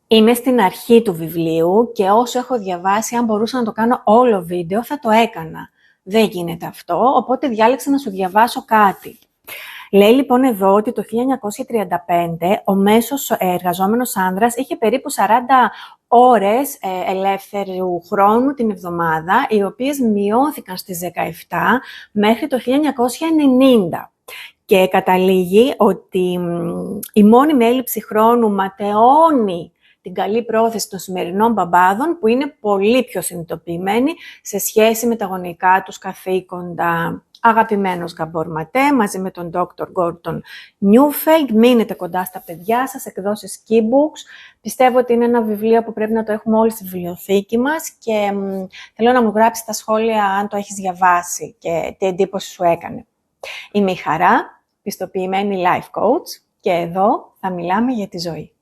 Είμαι στην αρχή του βιβλίου και όσο έχω διαβάσει, αν μπορούσα να το κάνω όλο βίντεο, θα το έκανα. Δεν γίνεται αυτό, οπότε διάλεξα να σου διαβάσω κάτι. Λέει λοιπόν εδώ ότι το 1935 ο μέσος εργαζόμενος άνδρας είχε περίπου 40 ώρες ελεύθερου χρόνου την εβδομάδα, οι οποίες μειώθηκαν στις 17 μέχρι το 1990. Και καταλήγει ότι η μόνιμη έλλειψη χρόνου ματαιώνει την καλή πρόθεση των σημερινών μπαμπάδων, που είναι πολύ πιο συνειδητοποιημένοι σε σχέση με τα γονεϊκά τους καθήκοντα. Αγαπημένος Γκαμπόρ Ματέ, μαζί με τον Dr. Gordon Newfeld. Μείνετε κοντά στα παιδιά σας, εκδόσεις Keybooks. Πιστεύω ότι είναι ένα βιβλίο που πρέπει να το έχουμε όλοι στη βιβλιοθήκη μας και θέλω να μου γράψεις στα σχόλια αν το έχεις διαβάσει και τι εντύπωση σου έκανε. Είμαι η Χαρά, πιστοποιημένη life coach, και εδώ θα μιλάμε για τη ζωή.